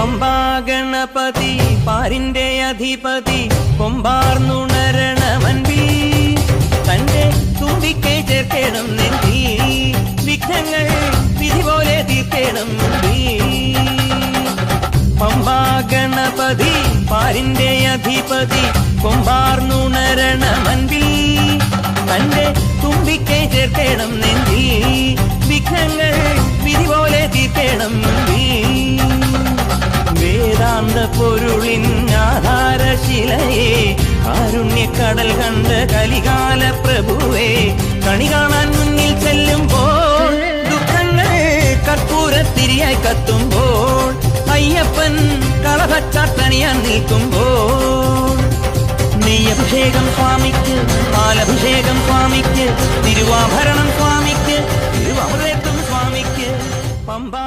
പമ്പാ ഗണപതി പാരിന്റെ അധിപതി കൊമ്പാർന്നുണരണമൻപി തന്റെ തുമ്പിക്കൈ ചേർക്കണം നെഞ്ചി വിഘ്നങ്ങൾ വിധി പോലെ തീർക്കണം പമ്പാ ഗണപതി പാരിന്റെ അധിപതി കൊമ്പാർന്നുണരണമൻപിൽ തന്റെ തുമ്പിക്കൈ ചേർക്കണം നെഞ്ചി വിഘ്നങ്ങൾ വിധി പോലെ തീർക്കണം വേദാന്ത പൊരുളിൻ ആധാരശിലയെ കാരുണ്യക്കടൽ കണ്ട കലികാല പ്രഭുവേ കണി കാണാൻ മുന്നിൽ ചെല്ലുമ്പോൾ ദുഃഖങ്ങൾ കർപ്പൂരത്തിരിയായി കത്തുമ്പോൾ അയ്യപ്പൻ കളഭച്ചാട്ടണിയാൻ നിൽക്കുമ്പോൾ നെയ്യഭിഷേകം സ്വാമിക്ക് പാലഭിഷേകം സ്വാമിക്ക് തിരുവാഭരണം സ്വാമിക്ക് തിരുവാമൃതം സ്വാമിക്ക് പമ്പാ